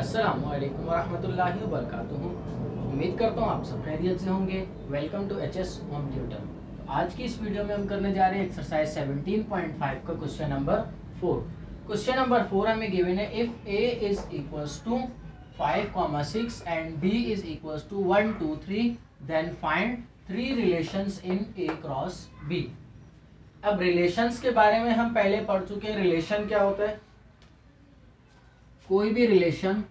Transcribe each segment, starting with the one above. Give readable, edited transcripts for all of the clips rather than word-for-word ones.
अस्सलामुअलैकुम वरहमतुल्लाहि वबरकातुहू। उम्मीद करता हूँ आप सब खैरियत से होंगे। Welcome to HS home tutor. आज की इस वीडियो में हम करने जा रहे हैं एक्सरसाइज 17.5 का क्वेश्चन नंबर 4। क्वेश्चन नंबर 4 हमें गिवन है if A is equals to 5,6 and B is equals to 1, 2, 3 then find 3 relations in A cross B. अब रिलेशंस के बारे में हम पहले पढ़ चुके हैं। रिलेशन क्या होता है? कोई भी रिलेशन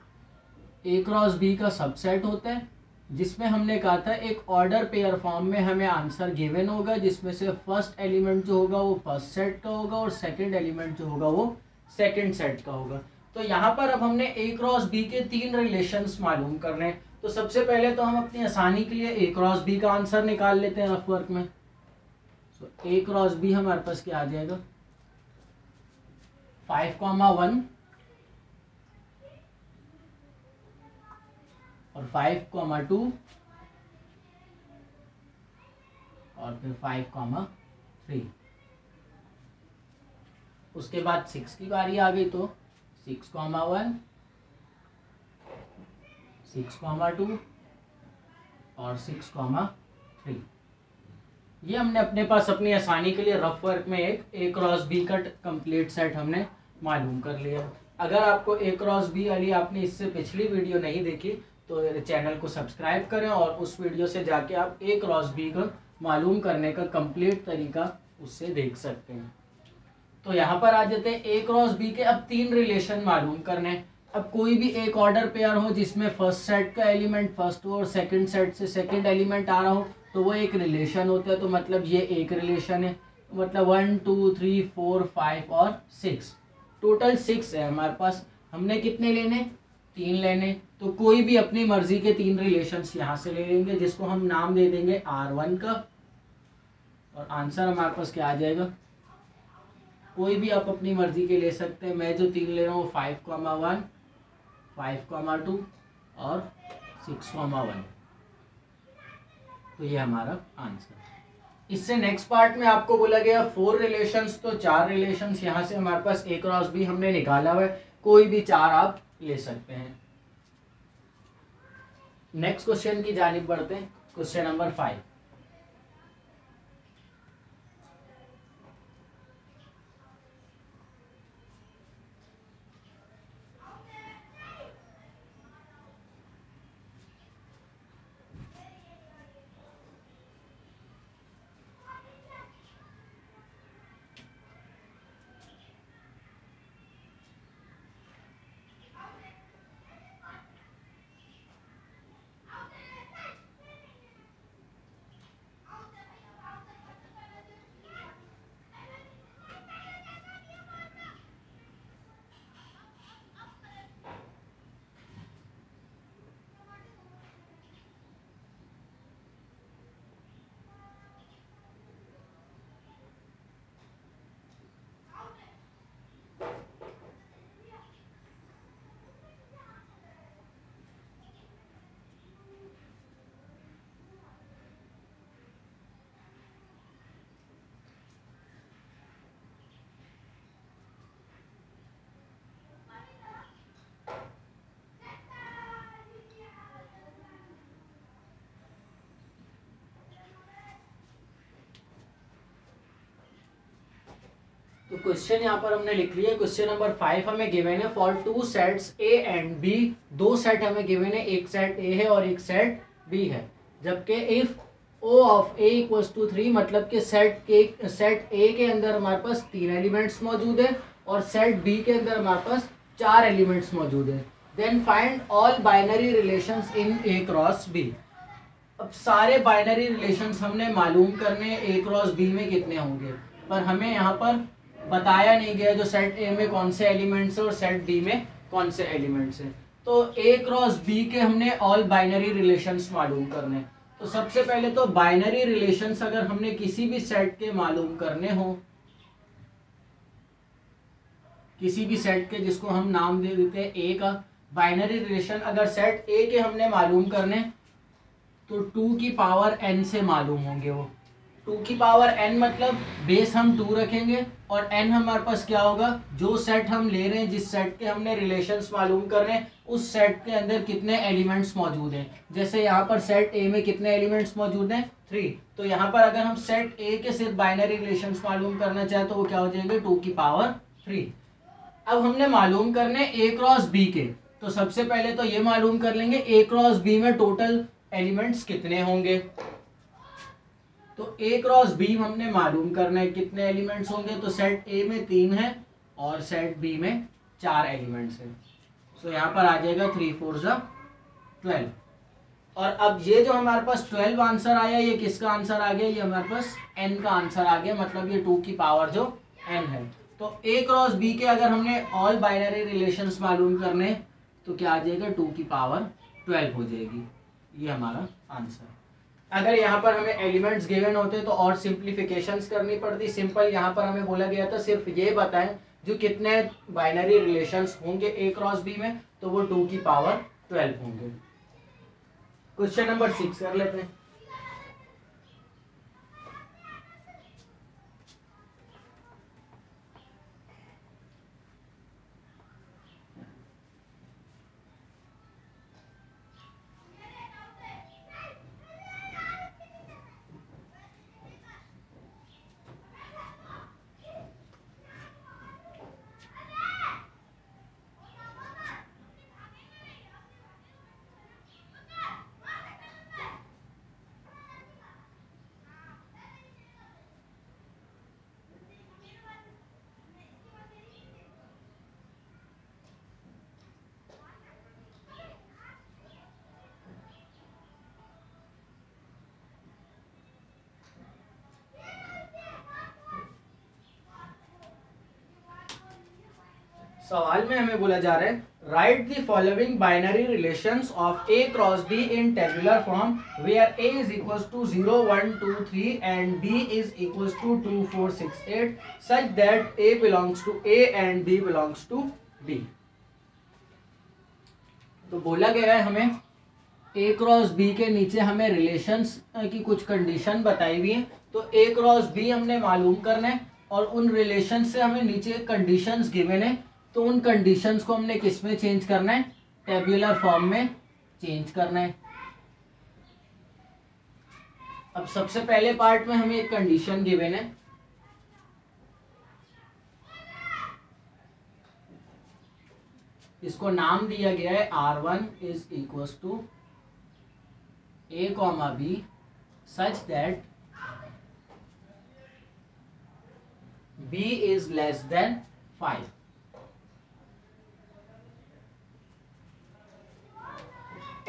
ए क्रॉस बी का सबसेट होता है, जिसमें हमने कहा था एक ऑर्डर पेयर फॉर्म में हमें आंसर गिवन होगा, जिसमें से फर्स्ट एलिमेंट जो होगा वो फर्स्ट सेट का होगा और सेकंड एलिमेंट जो होगा वो सेकंड सेट का होगा। तो यहाँ पर अब हमने ए क्रॉस बी के 3 रिलेशंस मालूम करने हैं। तो सबसे पहले तो हम अपनी आसानी के लिए ए क्रॉस बी का आंसर निकाल लेते हैं रफ वर्क में। तो ए क्रॉस बी हमारे पास क्या आ जाएगा? 5,1 और 5,2 और फिर 5,3। उसके बाद 6 की बारी आ गई, तो 6,1 6,2 और 6,3। ये हमने अपने पास अपनी आसानी के लिए रफ वर्क में एक ए क्रॉस बी का कंप्लीट सेट हमने मालूम कर लिया। अगर आपको ए क्रॉस बी वाली आपने इससे पिछली वीडियो नहीं देखी तो चैनल को सब्सक्राइब करें और उस वीडियो से जाके आप ए क्रॉस बी का मालूम करने का कंप्लीट तरीका उससे देख सकते हैं। तो यहाँ पर आ जाते हैं ए क्रॉस बी के अब 3 रिलेशन मालूम करने हैं। अब कोई भी एक ऑर्डर पेयर हो जिसमें फर्स्ट सेट का एलिमेंट फर्स्ट हो और सेकंड सेट से सेकंड एलिमेंट आ रहा हो तो वो एक रिलेशन होता है। तो मतलब ये एक रिलेशन है। मतलब 1, 2, 3, 4, 5 और 6, टोटल 6 है हमारे पास। हमने कितने लेने? 3 लेने। तो कोई भी अपनी मर्जी के 3 रिलेशंस यहाँ से ले लेंगे, जिसको हम नाम दे देंगे R1 का, और आंसर हमारे पास क्या आ जाएगा? कोई भी आप अपनी मर्जी के ले सकते हैं। मैं जो 3 ले रहा हूँ 5,1 5,2 और 6,1। तो ये हमारा आंसर। इससे नेक्स्ट पार्ट में आपको बोला गया 4 रिलेशंस, तो 4 रिलेशंस यहाँ से हमारे पास ए क्रॉस बी हमने निकाला हुआ है। कोई भी 4 आप ले सकते हैं। नेक्स्ट क्वेश्चन की जानिब बढ़ते हैं। Question number 5। तो क्वेश्चन यहाँ पर हमने लिख लिया। क्वेश्चन नंबर 5 हमें गिवन है for 2 sets A and B. 2 set हमें गिवन है, एक सेट ए है और एक सेट बी है। जबकि if O of A equals to 3, मतलब कि सेट ए के अंदर हमारे पास 3 एलिमेंट्स मौजूद है और सेट बी के अंदर हमारे पास 4 एलिमेंट्स मौजूद है। Then find all binary relations in A cross B. अब सारे बाइनरी रिलेशंस हमने मालूम करने ए क्रॉस बी में कितने होंगे, पर हमें यहाँ पर बताया नहीं गया जो सेट ए में कौन से एलिमेंट्स है और सेट बी में कौन से एलिमेंट्स है। तो ए क्रॉस बी के हमने ऑल बाइनरी रिलेशंस मालूम करने। तो सबसे पहले तो बाइनरी रिलेशंस अगर हमने किसी भी सेट के मालूम करने हो, किसी भी सेट के जिसको हम नाम दे देते हैं ए का, बाइनरी रिलेशन अगर सेट ए के हमने मालूम करने तो 2 की पावर n से मालूम होंगे वो। टू की पावर n मतलब बेस हम 2 रखेंगे और n हमारे पास क्या होगा, जो सेट हम ले रहे हैं, जिस सेट के हमने रिलेशंस मालूम कर रहे हैं, उस सेट के अंदर कितने एलिमेंट्स मौजूद हैं। जैसे यहाँ पर सेट ए में कितने एलिमेंट्स मौजूद हैं, 3। तो यहाँ पर अगर हम सेट ए के सिर्फ बाइनरी रिलेशंस मालूम करना चाहे तो वो क्या हो जाएंगे, 2 की पावर 3। अब हमने मालूम करने ए क्रॉस बी के, तो सबसे पहले तो ये मालूम कर लेंगे ए क्रॉस बी में टोटल एलिमेंट्स कितने होंगे। तो ए क्रॉस बी हमने मालूम करना है कितने एलिमेंट्स होंगे। तो सेट ए में 3 है और सेट बी में 4 एलिमेंट्स है। सो यहाँ पर आ जाएगा 3 4 12। और अब ये जो हमारे पास 12 आंसर आया, ये किसका आंसर आ गया, ये हमारे पास n का आंसर आ गया, मतलब ये 2 की पावर जो n है। तो a क्रॉस b के अगर हमने ऑल बाइनरी रिलेशंस मालूम करने तो क्या आ जाएगा, 2 की पावर 12 हो जाएगी। ये हमारा आंसर। अगर यहाँ पर हमें एलिमेंट्स गिवन होते तो और सिंप्लीफिकेशंस करनी पड़ती। सिंपल यहाँ पर हमें बोला गया था सिर्फ ये बताएं जो कितने बाइनरी रिलेशंस होंगे a क्रॉस b में, तो वो 2 की पावर 12 होंगे। क्वेश्चन नंबर 6 कर लेते हैं। सवाल में हमें बोला जा रहा है write the following binary relations of a cross b in tabular form where a is equals to 0 1 2 3 and b is equals to 2 4 6 8 such that a belongs to a and b belongs to b। तो बोला गया है हमें a cross b के नीचे हमें relations की कुछ कंडीशन बताई हुई है। तो a क्रॉस b हमने मालूम करना है और उन रिलेशन से हमें नीचे कंडीशंस गिवन है, तो उन कंडीशंस को हमने किस में चेंज करना है, टेबुलर फॉर्म में चेंज करना है। अब सबसे पहले पार्ट में हमें एक कंडीशन गिवन है, इसको नाम दिया गया है R1 is equal to a comma b such that b is less than 5।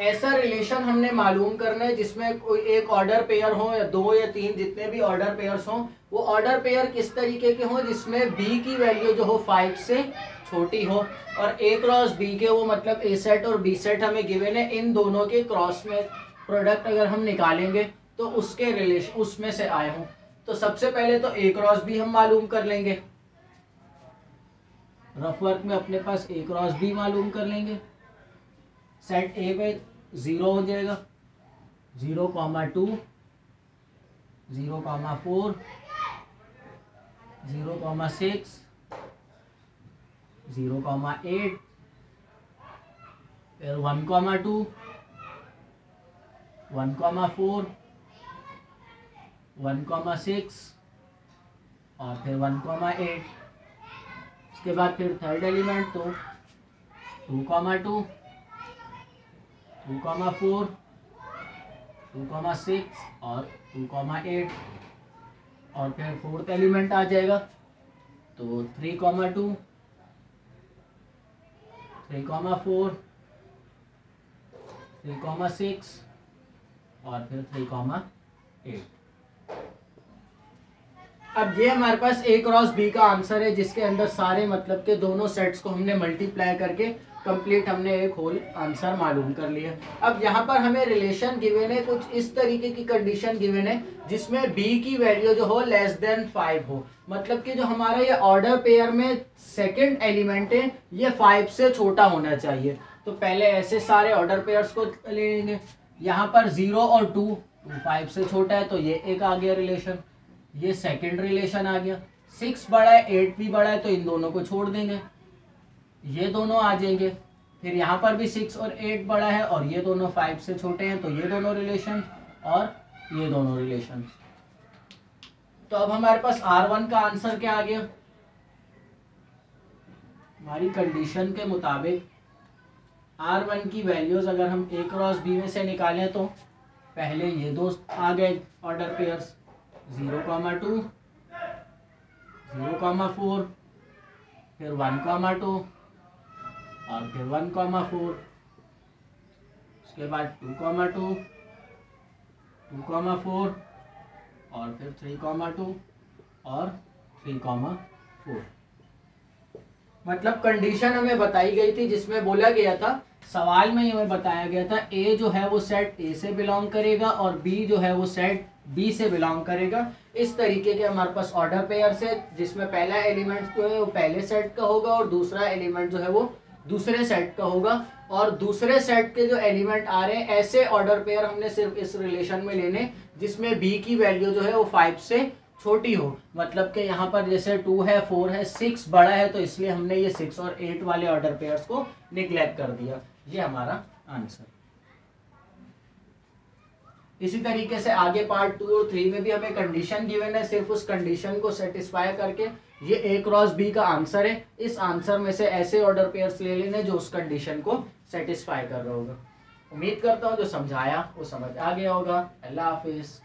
ऐसा रिलेशन हमने मालूम करना है जिसमें कोई एक ऑर्डर पेयर हो या 2 या 3 जितने भी ऑर्डर पेयर्स हो, वो ऑर्डर पेयर किस तरीके के हो जिसमें b की वैल्यू जो हो 5 से छोटी हो और a क्रॉस b के वो मतलब a सेट और b सेट हमें गिवन है, इन दोनों के क्रॉस में प्रोडक्ट अगर हम निकालेंगे तो उसके रिलेशन उसमें से आए हों। तो सबसे पहले तो a क्रॉस b हम मालूम कर लेंगे, रफ वर्क में अपने पास a क्रॉस b मालूम कर लेंगे। सेट ए पे 0 हो जाएगा, 0 2 0 4 0 6 0 8 फिर 1 2 1 4 1 6 और फिर 1 8। उसके बाद फिर थर्ड एलिमेंट तो 2 2 2 4 2 6 और 2 8 और फिर फोर्थ एलिमेंट आ जाएगा तो 3 2 3 4 3 6 और फिर 3 8। अब ये हमारे पास a क्रॉस b का आंसर है जिसके अंदर सारे मतलब के दोनों सेट्स को हमने मल्टीप्लाई करके कंप्लीट हमने एक होल आंसर मालूम कर लिया। अब यहाँ पर हमें रिलेशन गिवन है, कुछ इस तरीके की कंडीशन गिवन है जिसमें b की वैल्यू जो हो लेस देन 5 हो, मतलब कि जो हमारा ये ऑर्डर पेयर में सेकंड एलिमेंट है ये 5 से छोटा होना चाहिए। तो पहले ऐसे सारे ऑर्डर पेयर्स को ले लेंगे। यहाँ पर 0 और 2 5 से छोटा है तो ये एक आ गया रिलेशन। ये सेकंड रिलेशन आ गया। 6 बड़ा है 8 भी बड़ा है तो इन दोनों को छोड़ देंगे, ये दोनों आ जाएंगे। फिर यहाँ पर भी 6 और 8 बड़ा है और ये दोनों 5 से छोटे हैं तो ये दोनों रिलेशन और ये दोनों रिलेशन। तो अब हमारे पास R1 का आंसर क्या आ गया? हमारी कंडीशन के मुताबिक R1 की वैल्यूज अगर हम A क्रॉस B में से निकालें तो पहले ये दो आ गए ऑर्डर पेयर्स 0,2 0,4 फिर 1,2 और फिर 1,4, उसके बाद 2,2 2,4 और फिर 3,2 और 3,4। मतलब कंडीशन हमें बताई गई थी जिसमें बोला गया था, सवाल में ही हमें बताया गया था ए जो है वो सेट ए से बिलोंग करेगा और बी जो है वो सेट बी से बिलोंग करेगा। इस तरीके के हमारे पास ऑर्डर पेयर से जिसमें पहला एलिमेंट जो है वो पहले सेट का होगा और दूसरा एलिमेंट जो है वो दूसरे सेट का होगा। और दूसरे सेट के जो एलिमेंट आ रहे हैं ऐसे ऑर्डर पेयर हमने सिर्फ इस रिलेशन में लेने जिसमें बी की वैल्यू जो है वो 5 से छोटी हो। मतलब कि यहाँ पर जैसे 2 है 4 है 6 बड़ा है तो इसलिए हमने ये 6 और 8 वाले ऑर्डर पेयर्स को निगलेक्ट कर दिया। ये हमारा आंसर। इसी तरीके से आगे पार्ट 2 और 3 में भी हमें कंडीशन गिवन है, सिर्फ उस कंडीशन को सेटिस्फाई करके ये A क्रॉस B का आंसर है। इस आंसर में से ऐसे ऑर्डर पेयर्स ले लेने जो उस कंडीशन को सेटिस्फाई कर रहा होगा। उम्मीद करता हूँ जो समझाया वो समझ आ गया होगा। अल्लाह हाफिज।